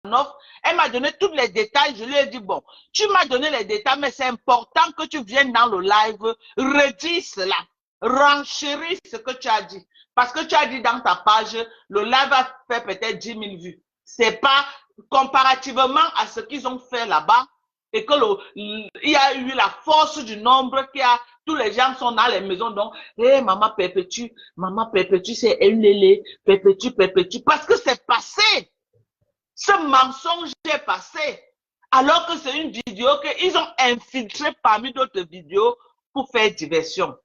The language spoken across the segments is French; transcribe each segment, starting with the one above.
offre. Elle m'a donné tous les détails. Je lui ai dit, bon, tu m'as donné les détails, mais c'est important que tu viennes dans le live, redis cela, renchéris ce que tu as dit. Parce que tu as dit dans ta page, le live a fait peut-être 10 000 vues. C'est pas comparativement à ce qu'ils ont fait là-bas et que il y a eu la force du nombre qui a, tous les gens sont dans les maisons, donc, hé, maman perpétue, c'est Elélé, perpétue, parce que c'est passé. Ce mensonge est passé. Alors que c'est une vidéo qu'ils ont infiltrée parmi d'autres vidéos pour faire diversion.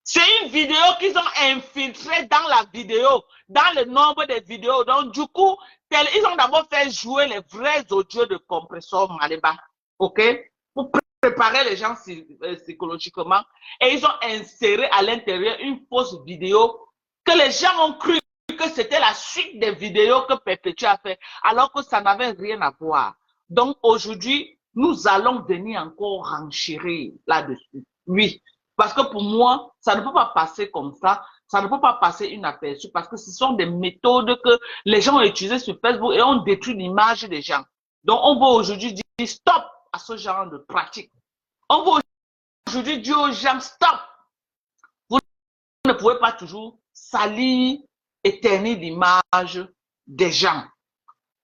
C'est une vidéo qu'ils ont infiltrée dans la vidéo, dans le nombre de vidéos. Donc, du coup, ils ont d'abord fait jouer les vrais audios de compresseur Maliba, OK? Pour préparer les gens psychologiquement. Et ils ont inséré à l'intérieur une fausse vidéo que les gens ont cru que c'était la suite des vidéos que Perpétue a fait, alors que ça n'avait rien à voir. Donc, aujourd'hui, nous allons venir encore renchérir là-dessus. Oui. Parce que pour moi, ça ne peut pas passer comme ça. Ça ne peut pas passer inaperçu parce que ce sont des méthodes que les gens ont utilisées sur Facebook et ont détruit l'image des gens. Donc, on va aujourd'hui dire stop à ce genre de pratique. On va aujourd'hui dire aux gens stop. Vous ne pouvez pas toujours salir et ternir l'image des gens.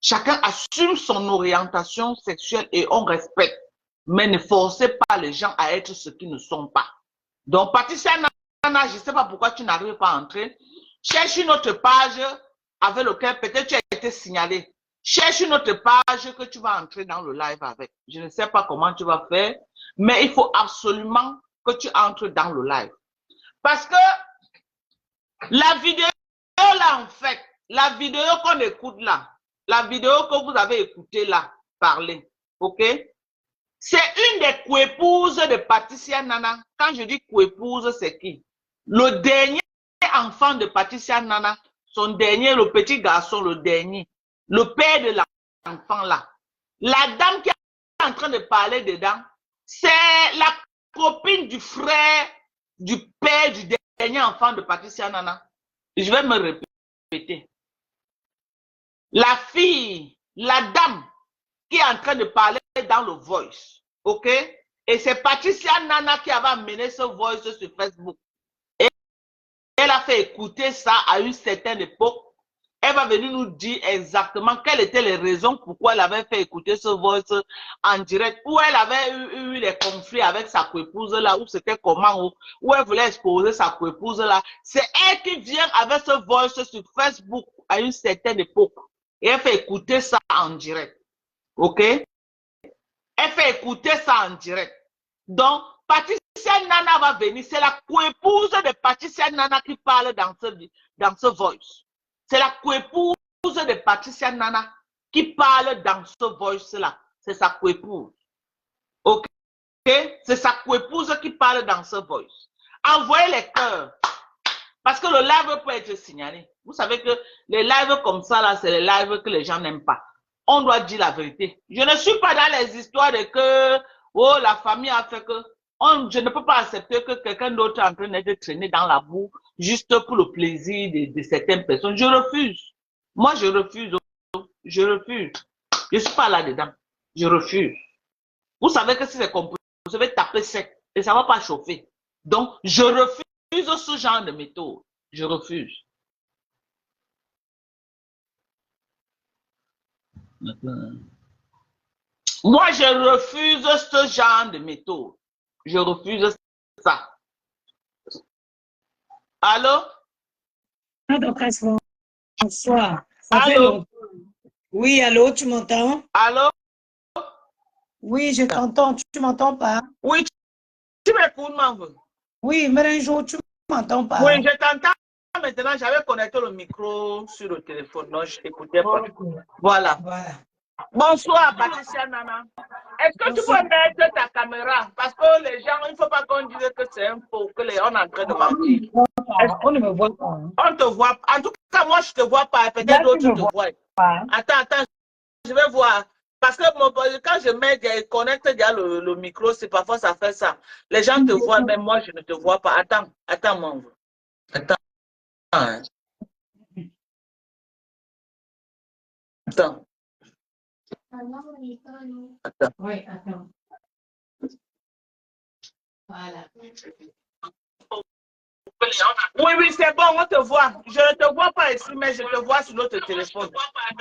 Chacun assume son orientation sexuelle et on respecte. Mais ne forcez pas les gens à être ce qu'ils ne sont pas. Donc, Patricia Nana, je ne sais pas pourquoi tu n'arrives pas à entrer. Cherche une autre page avec laquelle peut-être tu as été signalé. Cherche une autre page que tu vas entrer dans le live avec. Je ne sais pas comment tu vas faire, mais il faut absolument que tu entres dans le live. Parce que la vidéo là, en fait, la vidéo qu'on écoute là, la vidéo que vous avez écoutée là, parler, ok? C'est une des coépouses de Patricia Nana. Quand je dis coépouse, c'est qui? Le dernier enfant de Patricia Nana, son dernier, le petit garçon, le dernier, le père de l'enfant là. La dame qui est en train de parler dedans, c'est la copine du frère du père du dernier enfant de Patricia Nana. Je vais me répéter. La fille, la dame qui est en train de parler dans le voice, ok? Et c'est Patricia Nana qui avait amené ce voice sur Facebook. Et elle a fait écouter ça à une certaine époque. Elle va venir nous dire exactement quelles étaient les raisons pourquoi elle avait fait écouter ce voice en direct, où elle avait eu des conflits avec sa coépouse là, où c'était comment, où elle voulait exposer sa coépouse là. C'est elle qui vient avec ce voice sur Facebook à une certaine époque. Et elle fait écouter ça en direct. OK? Elle fait écouter ça en direct. Donc, Patricia Nana va venir. C'est la coépouse de Patricia Nana qui parle dans ce voice. C'est la coépouse de Patricia Nana qui parle dans ce voice-là. C'est sa coépouse. OK? C'est sa coépouse qui parle dans ce voice. Envoyez les cœurs. Parce que le live peut être signalé. Vous savez que les lives comme ça, là, c'est les lives que les gens n'aiment pas. On doit dire la vérité. Je ne suis pas dans les histoires de que, oh, la famille a fait que, je ne peux pas accepter que quelqu'un d'autre est en train d'être traîné dans la boue juste pour le plaisir de certaines personnes. Je refuse. Moi, je refuse. Je refuse. Je ne suis pas là-dedans. Je refuse. Vous savez que si c'est composé, vous devez taper sec et ça ne va pas chauffer. Donc, je refuse ce genre de méthode. Je refuse. Moi, je refuse ce genre de méthode. Je refuse ça. Allô? Bonsoir. Allô? Oui, allô, tu m'entends? Allô? Oui, je t'entends. Tu m'entends pas? Oui, tu m'écoutes, maman? Oui, mais un jour, tu m'entends pas? Oui, je t'entends maintenant. J'avais connecté le micro sur le téléphone, donc je t'écoutais pas. Voilà. Bonsoir, Patricia Nana. Est-ce que tu peux mettre ta caméra? Parce que les gens, il ne faut pas qu'on dise que c'est un faux, on est en train de mentir. On ne me voit pas. On te voit. En tout cas, moi, je ne te vois pas. Peut-être d'autres te voient. Attends, je vais voir. Parce que quand je mets, je connecte le micro, c'est parfois ça fait ça. Les gens te voient, mais moi, je ne te vois pas. Attends, mon. Attends. Attends. Attends. Oui, attends. Voilà. Oui, oui, c'est bon, on te voit. Je ne te vois pas ici, mais je te vois sur notre téléphone.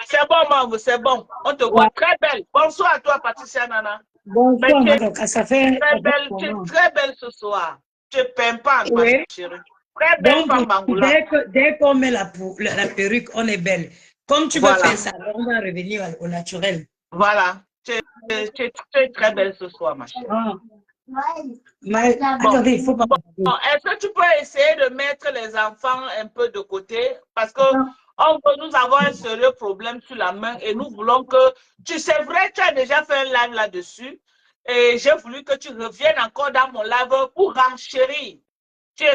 C'est bon, maman, c'est bon. On te voit très belle. Bonsoir à toi, Patricia Nana. Bonsoir, Mais Madoka, ça fait tu es très belle ce soir. Tu es pimpante, ma oui. chérie. Très belle Donc, femme bangoula. dès qu'on met la perruque, on est belle. Comme tu veux Voilà. faire ça, on va revenir au naturel. Voilà. Tu es très belle ce soir, ma chérie. Ah. Mais, attendez, il faut pas. Bon, est-ce que tu peux essayer de mettre les enfants un peu de côté? Parce que nous avons un sérieux problème sur la main et nous voulons que c'est vrai, tu as déjà fait un live là-dessus et j'ai voulu que tu reviennes encore dans mon live pour renchérir. Tu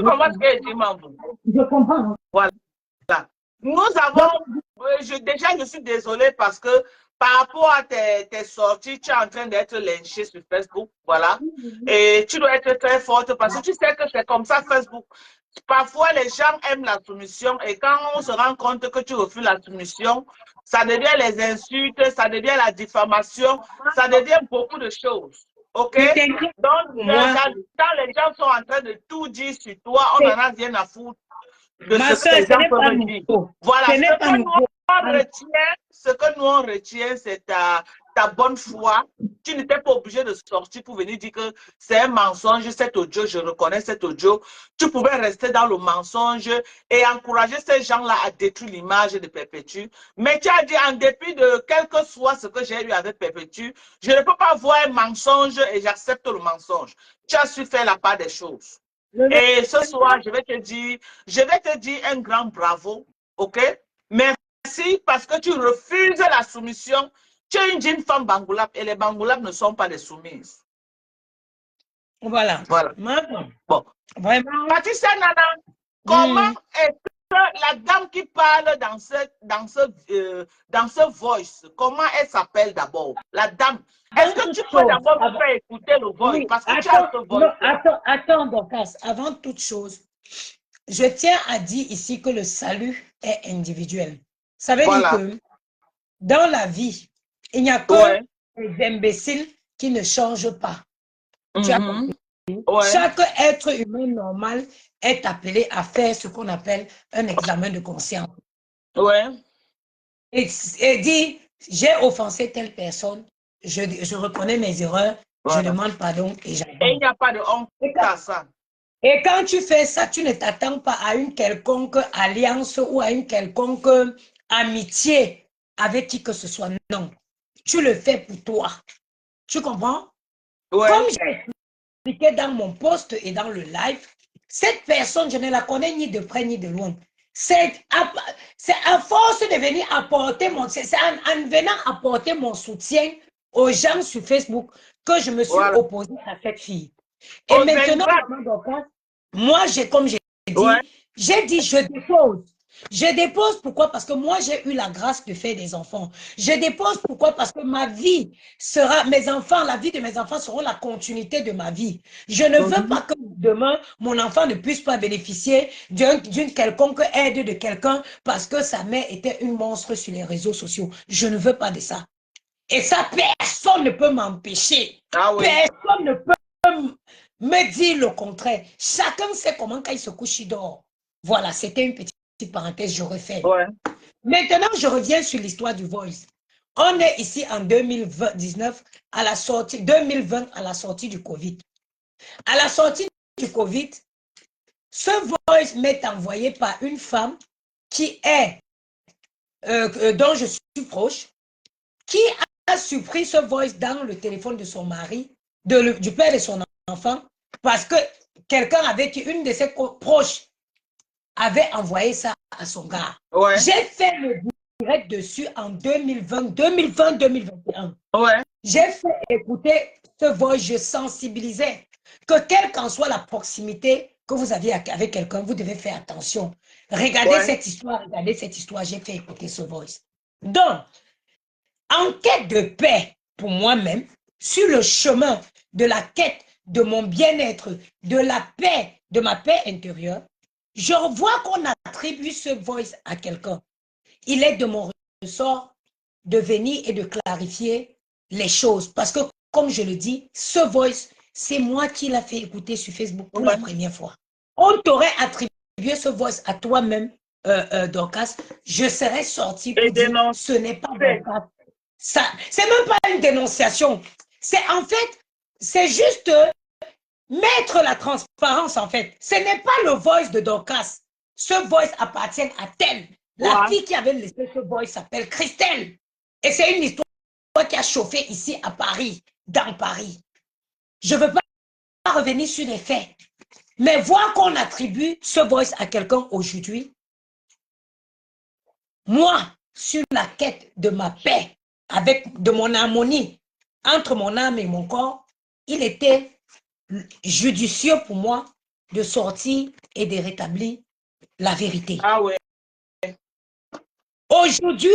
comprends ce que je dis, maman? Je comprends. Voilà. Nous avons, déjà je suis désolée parce que par rapport à tes sorties, tu es en train d'être lynchée sur Facebook, voilà. Et tu dois être très forte parce que tu sais que c'est comme ça Facebook. Parfois, les gens aiment la soumission et quand on se rend compte que tu refuses la soumission, ça devient les insultes, ça devient la diffamation, ça devient beaucoup de choses. OK? Donc, quand les gens sont en train de tout dire sur toi, on n'en a rien à foutre de Ma ce que les gens peuvent dire. Voilà, ce que nous on retient, c'est ta bonne foi. Tu n'étais pas obligé de sortir pour venir dire que c'est un mensonge, cet audio, je reconnais cet audio. Tu pouvais rester dans le mensonge et encourager ces gens-là à détruire l'image de Perpétue. Mais tu as dit, en dépit de quel que soit ce que j'ai eu avec Perpétue, je ne peux pas voir un mensonge et j'accepte le mensonge. Tu as su faire la part des choses. Et ce soir, je vais te dire un grand bravo, ok? Merci parce que tu refuses la soumission. Tu es une jeune femme bangoulap et les bangoulap ne sont pas des soumises. Voilà. Bon. Vraiment. Patricia Nana, comment est-ce que la dame qui parle dans ce voice, comment elle s'appelle d'abord? La dame. Est-ce que tu peux d'abord me faire écouter le voice? Oui, Parce que tu as ce voice. Attends, Dorcas, avant toute chose, je tiens à dire ici que le salut est individuel. Ça veut dire que dans la vie, il n'y a que les imbéciles qui ne changent pas. Tu as compris? Chaque être humain normal est appelé à faire ce qu'on appelle un examen de conscience. Et dit, j'ai offensé telle personne, je reconnais mes erreurs, je demande pardon et j'avance. Et il n'y a pas de honte à ça. Et quand tu fais ça, tu ne t'attends pas à une quelconque alliance ou à une quelconque amitié avec qui que ce soit. Non. Tu le fais pour toi. Tu comprends? Comme j'ai expliqué dans mon post et dans le live, cette personne, je ne la connais ni de près ni de loin. C'est à force de venir apporter c'est en venant apporter mon soutien aux gens sur Facebook que je me suis opposée à cette fille. Et maintenant, moi, comme j'ai dit, je dépose. Je dépose pourquoi? Parce que moi, j'ai eu la grâce de faire des enfants. Je dépose pourquoi? Parce que ma vie sera, mes enfants, la vie de mes enfants seront la continuité de ma vie. Je ne veux pas que demain, mon enfant ne puisse pas bénéficier d'une quelconque aide de quelqu'un parce que sa mère était une monstre sur les réseaux sociaux. Je ne veux pas de ça. Et ça, personne ne peut m'empêcher. Personne ne peut me dire le contraire. Chacun sait comment quand il se couche, il dort. Voilà, c'était une petite parenthèse, je refais. Maintenant, je reviens sur l'histoire du Voice. On est ici en 2019, à la sortie, 2020, à la sortie du Covid. À la sortie du Covid, ce Voice m'est envoyé par une femme qui est, dont je suis proche, qui a supprimé ce Voice dans le téléphone de son mari, du père de son enfant, parce que quelqu'un avec une de ses proches avait envoyé ça à son gars. J'ai fait le direct dessus en 2020-2021. J'ai fait écouter ce voix, je sensibilisais que quelle qu'en soit la proximité que vous aviez avec quelqu'un, vous devez faire attention. Regardez cette histoire, j'ai fait écouter ce voice. Donc, en quête de paix pour moi-même, sur le chemin de la quête de mon bien-être, de la paix, de ma paix intérieure, je vois qu'on attribue ce voice à quelqu'un. Il est de mon sorte de venir et de clarifier les choses. Parce que, comme je le dis, ce voice, c'est moi qui l'a fait écouter sur Facebook pour la première fois. On t'aurait attribué ce voice à toi-même, Dorcas. Je serais sortie pour dire, ce n'est pas Dorcas. C'est même pas une dénonciation. C'est en fait, c'est juste mettre la transparence en fait. Ce n'est pas le voice de Dorcas. Ce voice appartient à telle. La fille qui avait laissé ce voice s'appelle Christelle. Et c'est une histoire qui a chauffé ici à Paris, dans Paris. Je ne veux pas revenir sur les faits. Mais voir qu'on attribue ce voice à quelqu'un aujourd'hui, moi, sur la quête de ma paix, de mon harmonie entre mon âme et mon corps, il était judicieux pour moi de sortir et de rétablir la vérité. Ah ouais. Aujourd'hui,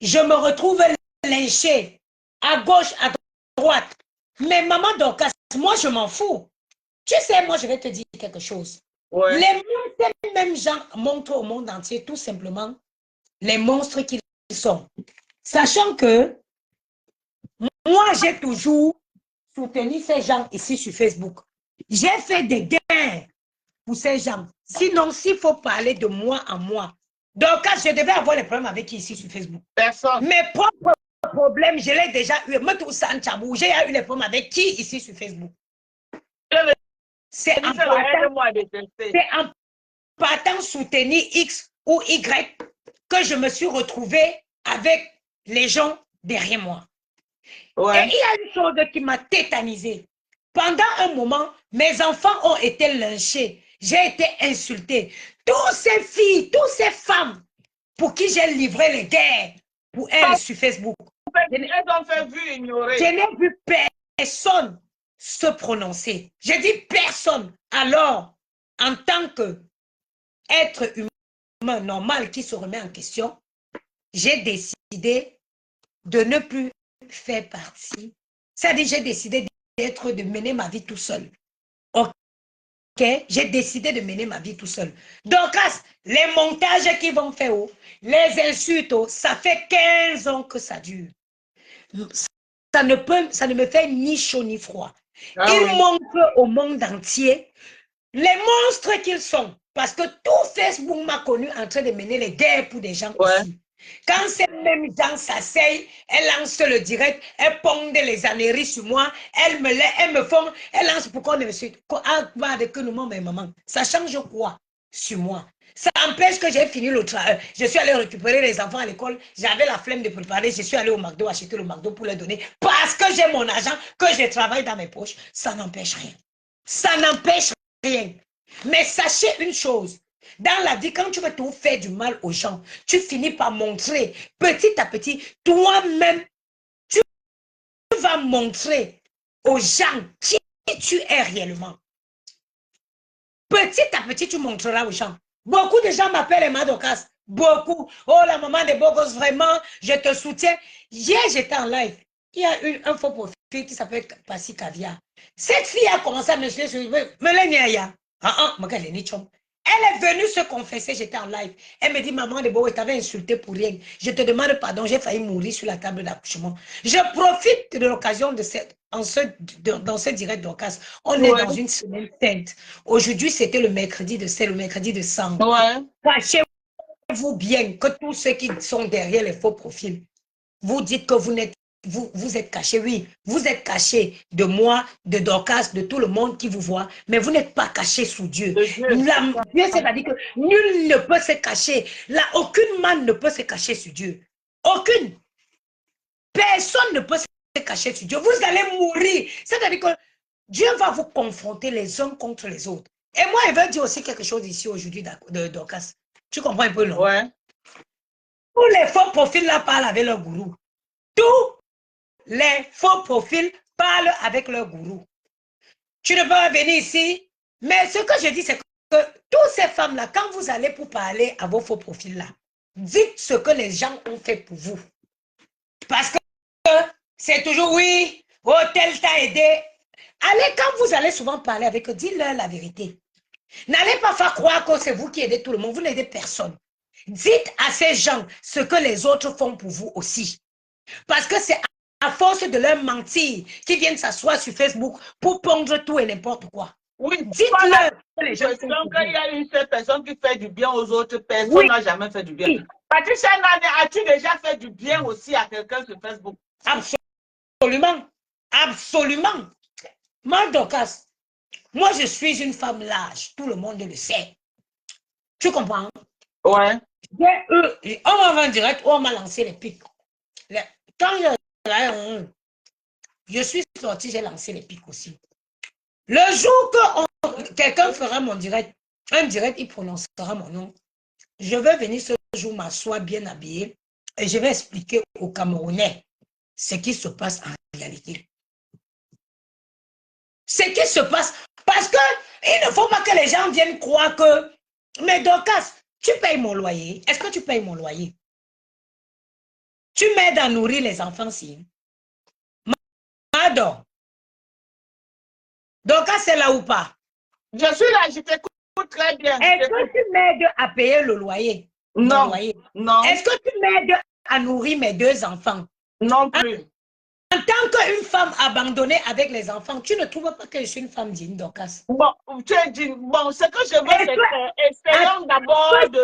je me retrouve lynchée à gauche, à droite. Mais maman Dorcas, moi je m'en fous. Tu sais, moi je vais te dire quelque chose. Ouais. Les mêmes gens montrent au monde entier tout simplement les monstres qu'ils sont. Sachant que moi j'ai toujours soutenu ces gens ici sur Facebook. J'ai fait des gains pour ces gens. Sinon, s'il faut parler de moi à moi, donc je devais avoir les problèmes avec qui ici sur Facebook. Personne. Mes propres problèmes, je l'ai déjà eu. Moi, tout ça, j'ai eu les problèmes avec qui ici sur Facebook? C'est en partant soutenir X ou Y que je me suis retrouvée avec les gens derrière moi. Ouais. Et il y a une chose qui m'a tétanisée. Pendant un moment, mes enfants ont été lynchés. J'ai été insultée. Toutes ces filles, toutes ces femmes pour qui j'ai livré les guerres pour elles sur Facebook. Elles ont fait vu ignorer. Je n'ai vu personne se prononcer. J'ai dit personne. Alors, en tant qu'être humain normal qui se remet en question, j'ai décidé de ne plus faire partie. C'est-à-dire, j'ai décidé de mener ma vie tout seul. Ok? J'ai décidé de mener ma vie tout seul. Donc, les montages qu'ils vont faire, les insultes, ça fait 15 ans que ça dure. Ça ne me fait ni chaud ni froid. Ils montrent au monde entier les monstres qu'ils sont. Parce que tout Facebook m'a connu en train de mener les guerres pour des gens ici. Quand ces mêmes gens s'asseyent, elles lancent le direct, elles pondent les âneries sur moi, elles lancent pourquoi on me suit. Que nous, maman, ça change quoi sur moi? Ça empêche que j'ai fini le travail. Je suis allée récupérer les enfants à l'école. J'avais la flemme de préparer. Je suis allée au McDo acheter le McDo pour les donner. Parce que j'ai mon argent, que je travaille dans mes poches. Ça n'empêche rien. Ça n'empêche rien. Mais sachez une chose. Dans la vie, quand tu veux tout faire du mal aux gens, tu finis par montrer petit à petit, toi-même, tu vas montrer aux gens qui tu es réellement. Petit à petit, tu montreras aux gens. Beaucoup de gens m'appellent Emma Dorcas. Beaucoup. Oh, la maman des beaux gosses, vraiment, je te soutiens. Hier, j'étais en live. Il y a un faux profil qui s'appelle Passi Caviar. Cette fille a commencé à me suivre. Elle est venue se confesser, j'étais en live. Elle me dit, maman de beau, tu t'avais insulté pour rien. Je te demande pardon, j'ai failli mourir sur la table d'accouchement. Je profite de l'occasion de dans ce direct d'Orcas. On est dans une semaine sainte. Aujourd'hui, c'était le mercredi de sel, le mercredi de sang. Cachez-vous bien que tous ceux qui sont derrière les faux profils, vous dites que vous êtes cachés, oui, vous êtes cachés de moi, de Dorcas, de tout le monde qui vous voit, mais vous n'êtes pas cachés sous Dieu. Dieu, c'est-à-dire que nul ne peut se cacher. Là, aucune manne ne peut se cacher sur Dieu. Aucune. Personne ne peut se cacher sur Dieu. Vous allez mourir. C'est-à-dire que Dieu va vous confronter les uns contre les autres. Et moi, il veut dire aussi quelque chose ici aujourd'hui de Dorcas. Tu comprends un peu, non? Ouais. Tous les faux profils là parlent avec leur gourou. Tous les faux profils parlent avec leur gourou. Tu ne peux pas venir ici. Mais ce que je dis, c'est que toutes ces femmes-là, quand vous allez pour parler à vos faux profils-là, dites ce que les gens ont fait pour vous. Parce que c'est toujours oui, oh, tel t'a aidé. Allez, quand vous allez souvent parler avec eux, dites-leur la vérité. N'allez pas faire croire que c'est vous qui aidez tout le monde. Vous n'aidez personne. Dites à ces gens ce que les autres font pour vous aussi. Parce que c'est à force de leur mentir qu'ils viennent s'asseoir sur Facebook pour pondre tout et n'importe quoi. Oui, dites-leur que les gens font pour qu'il y a une seule personne qui fait du bien aux autres, personne Oui. n'a jamais fait du bien. Patricia, as-tu déjà fait du bien aussi à quelqu'un sur Facebook? Absolument. Absolument. Moi, Dorcas, moi, je suis une femme large. Tout le monde le sait. Tu comprends? Ouais. On m'a en direct, on m'a lancé les pics. Quand je suis sortie, j'ai lancé les pics aussi. Le jour que quelqu'un fera mon direct, un direct, il prononcera mon nom. Je vais venir ce jour m'asseoir bien habillé et je vais expliquer aux Camerounais ce qui se passe en réalité. Ce qui se passe. Parce que il ne faut pas que les gens viennent croire que, mais Dorcas, tu payes mon loyer. Est-ce que tu payes mon loyer? Tu m'aides à nourrir les enfants si. Mado. Dorcas, c'est là ou pas? Je suis là, je t'écoute très bien. Est-ce que tu m'aides à payer le loyer? Non. Loyer? Non. Est-ce que tu m'aides à nourrir mes 2 enfants? Non plus. En tant qu'une femme abandonnée avec les enfants, tu ne trouves pas que je suis une femme digne, Dorcas? Bon, tu as dit, bon, ce que je veux, c'est que essayons d'abord de...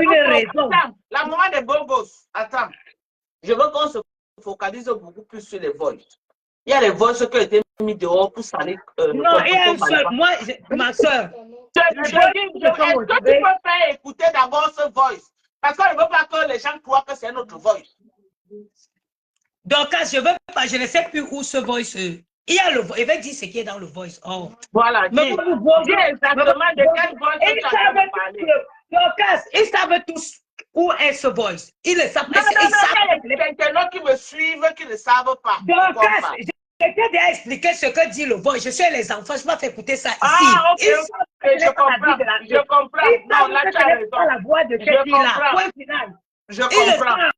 une raison. Attends, la maman des beaux gosses, attends. Je veux qu'on se focalise beaucoup plus sur les voices. Il y a les voices qui ont été mis dehors pour salir... non, il y a un seul, moi, ma soeur. Est-ce que tu peux faire écouter d'abord ce voice? Parce qu'on ne veut pas que les gens croient que c'est notre voice. Donc, je veux pas, je ne sais plus où ce voice. Il y a le voice. Il va dire ce qui est dans le voice. Oh. Voilà, dis exactement de quel voice tu as parlé. Donc, ils savent tous où est ce voice. Ils le savent. Non, les internautes qui me suivent, qui ne savent pas. Donc, je t'ai déjà expliqué ce que dit le voice. Je suis les enfants, je m'en fais écouter ça ici. Ah, ok, je comprends. Je comprends. Non, là, tu as raison. La voix de je comprends. Point final. Je comprends.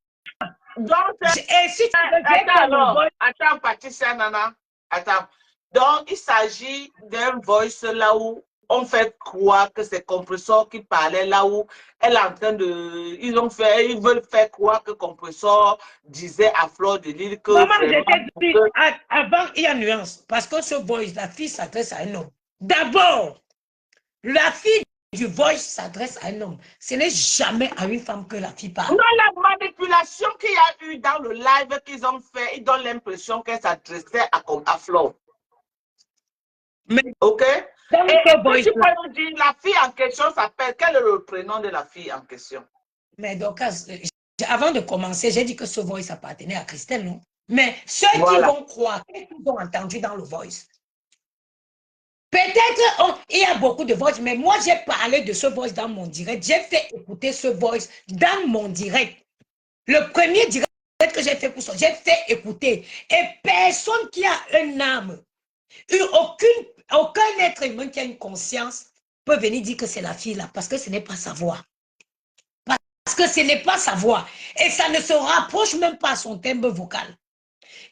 Donc, et si tu veux attends, Patricia, Nana, attends. Donc, il s'agit d'un voice là où on fait croire que c'est Compressor qui parlait, là où elle est en train de... Ils veulent faire croire que Compressor disait à Fleur de Lille que... Maman, avant, il y a une nuance. Parce que ce voice, la fille s'adresse à un homme. D'abord, la fille du voice s'adresse à un homme. Ce n'est jamais à une femme que la fille parle. Non, la manipulation qu'il y a eu dans le live qu'ils ont fait, ils donnent l'impression qu'elle s'adressait à Flo. Mais, ok? Et tu peux nous dire, la fille en question s'appelle, quel est le prénom de la fille en question? Mais donc, avant de commencer, j'ai dit que ce voice appartenait à Christelle, non? Mais ceux qui vont croire, qu'ils ont entendu dans le voice, peut-être il y a beaucoup de voix, mais moi j'ai parlé de ce voice dans mon direct. J'ai fait écouter ce voice dans mon direct. Le premier direct que j'ai fait pour ça, j'ai fait écouter. Et personne qui a un âme, aucun être humain qui a une conscience peut venir dire que c'est la fille là, parce que ce n'est pas sa voix. Parce que ce n'est pas sa voix. Et ça ne se rapproche même pas à son timbre vocal.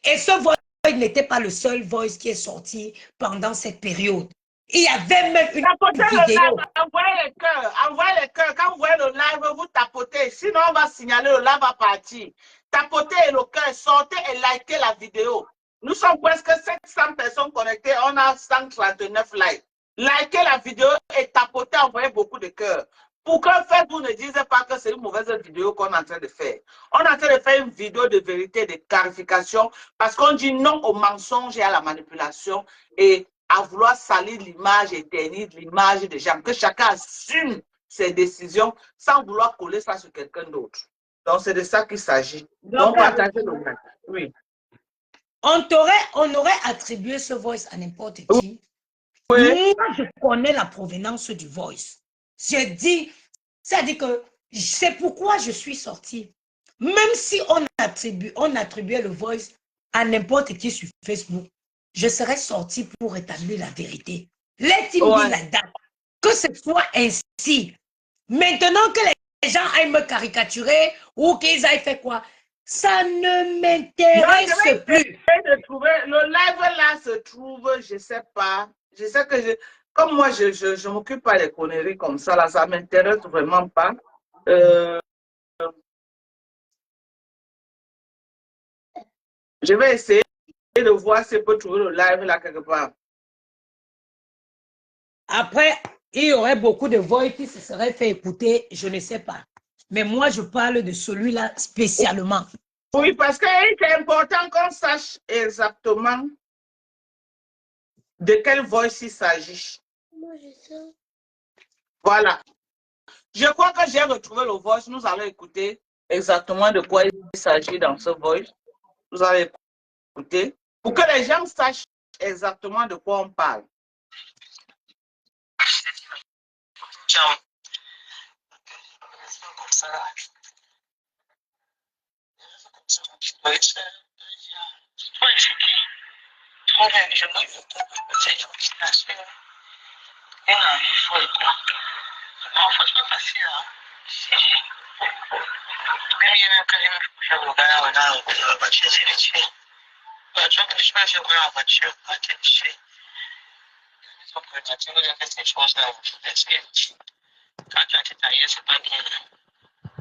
Et ce voice n'était pas le seul voice qui est sorti pendant cette période. Il y avait même une vidéo. Envoyez les cœurs. Quand vous voyez le live, vous tapotez. Sinon, on va signaler, le live va partir. Tapotez le cœur, sortez et likez la vidéo. Nous sommes presque 700 personnes connectées. On a 139 likes. Likez la vidéo et tapotez, envoyez beaucoup de cœurs. Pour que Facebook ne dise pas que c'est une mauvaise vidéo qu'on est en train de faire. On est en train de faire une vidéo de vérité, de clarification, parce qu'on dit non au mensonge et à la manipulation et à vouloir salir l'image éternelle, l'image des gens, que chacun assume ses décisions sans vouloir coller ça sur quelqu'un d'autre. Donc, c'est de ça qu'il s'agit. Donc, partagez le même. Oui. On aurait attribué ce voice à n'importe qui. Oui. Moi, je connais la provenance du voice. Je dis, c'est-à-dire que c'est pourquoi je suis sortie. Même si on attribuait le voice à n'importe qui sur Facebook, je serais sortie pour établir la vérité. Let-il be like that. Que ce soit ainsi. Maintenant que les gens aillent me caricaturer ou qu'ils aillent faire quoi, ça ne m'intéresse plus. Le live là se trouve, je ne sais pas. Je sais que comme moi, je ne m'occupe pas des conneries comme ça, là, ça ne m'intéresse vraiment pas. Euh, je vais essayer de voir si je peux trouver le live là quelque part. Après, il y aurait beaucoup de voix qui se seraient fait écouter, je ne sais pas. Mais moi, je parle de celui-là spécialement. Oui, parce que c'est important qu'on sache exactement de quelle voice il s'agit. Voilà. Je crois que j'ai retrouvé le voice. Nous allons écouter exactement de quoi il s'agit dans ce voice. Vous allez écouter pour que les gens sachent exactement de quoi on parle. Ciao.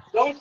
Donc,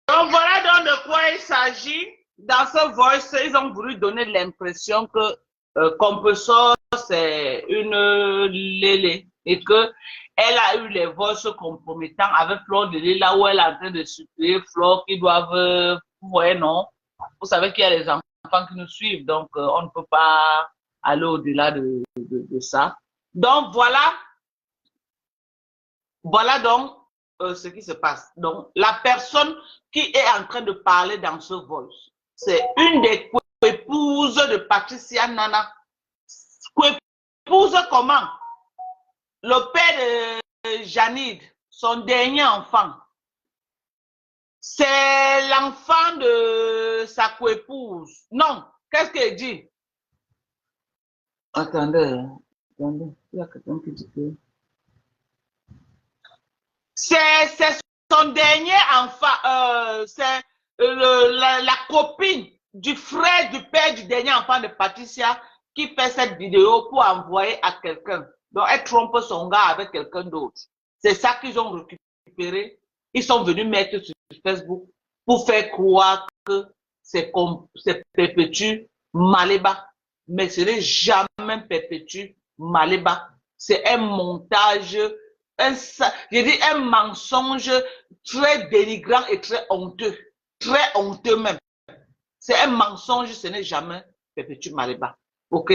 donc voilà donc de quoi il s'agit. Dans ce voice, ils ont voulu donner l'impression que Compressor c'est une lélé et que elle a eu les voices compromettants avec Flore de Lila où elle est en train de supplier Flore qui doivent ouais non. Vous savez qu'il y a les enfants qui nous suivent, donc on ne peut pas aller au-delà de ça. Donc voilà donc ce qui se passe. Donc la personne qui est en train de parler dans ce voice, c'est une des épouses de Patricia Nana. Épouse comment? Le père de Janide, son dernier enfant. C'est l'enfant de sa coépouse. Non, qu'est-ce qu'elle dit? Attendez, il y a quelqu'un qui dit que... C'est son dernier enfant, c'est la copine du frère du père du dernier enfant de Patricia qui fait cette vidéo pour envoyer à quelqu'un. Donc, elle trompe son gars avec quelqu'un d'autre. C'est ça qu'ils ont récupéré. Ils sont venus mettre sur Facebook pour faire croire que c'est Perpétue Maléba. Mais ce n'est jamais Perpétue Maléba. C'est un montage, je dis un mensonge très dénigrant et très honteux même. C'est un mensonge, ce n'est jamais Perpétue Maléba. Ok?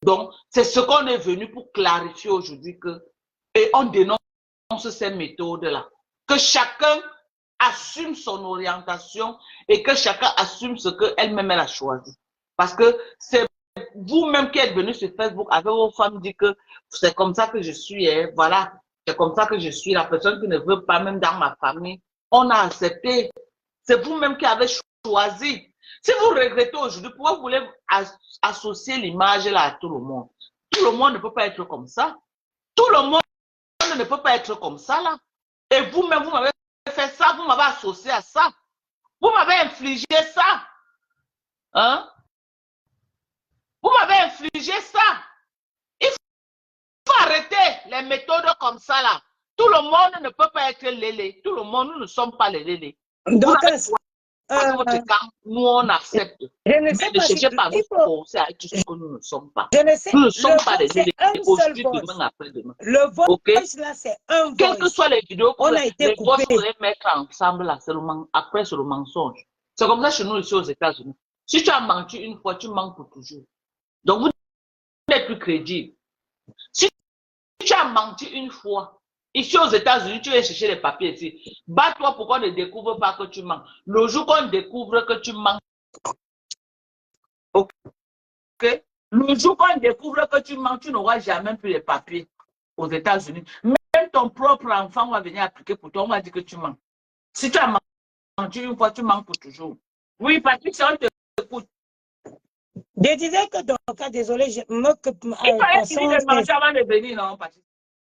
Donc, c'est ce qu'on est venu pour clarifier aujourd'hui et on dénonce ces méthodes-là. Que chacun assume son orientation et que chacun assume ce qu'elle-même elle a choisi. Parce que c'est vous-même qui êtes venu sur Facebook avec vos femmes dit que c'est comme ça que je suis, hein, voilà, c'est comme ça que je suis, la personne qui ne veut pas même dans ma famille, on a accepté. C'est vous-même qui avez choisi. Si vous regrettez aujourd'hui, pourquoi vous voulez associer l'image là à tout le monde? Tout le monde ne peut pas être comme ça. Tout le monde ne peut pas être comme ça là. Et vous-même, vous m'avez fait ça, vous m'avez associé à ça. Vous m'avez infligé ça. Hein? Vous m'avez infligé ça. Il faut arrêter les méthodes comme ça là. Tout le monde ne peut pas être lélé. Tout le monde, nous ne sommes pas les lélés. Donc, votre camp, nous on accepte. Je ne sais mais pas ne cherchez pas à nous forcer à tout ce que nous ne sommes pas. Nous ne sommes pas des lélés. Aujourd'hui, demain, après-demain. Le voice okay? là, c'est un voice. Quelles que soient les vidéos, on a été les voix se mettre ensemble là, après c'est le mensonge. C'est comme ça chez nous ici aux États-Unis. Si tu as menti une fois, tu mens pour toujours. Donc, vous n'êtes plus crédible. Si tu as menti une fois, ici aux États-Unis, tu vas chercher les papiers ici. Bats-toi pour qu'on ne découvre pas que tu mens. Le jour qu'on découvre que tu mens, ok? Le jour qu'on découvre que tu mens, tu n'auras jamais plus les papiers aux États-Unis. Même ton propre enfant va venir appliquer pour toi, on va dire que tu mens. Si tu as menti une fois, tu mens pour toujours. Oui, Patrick, ça on t'écoute. Je disais que dans le cas, désolé, je me Il fallait finir de manger avant de venir, non, Patrick?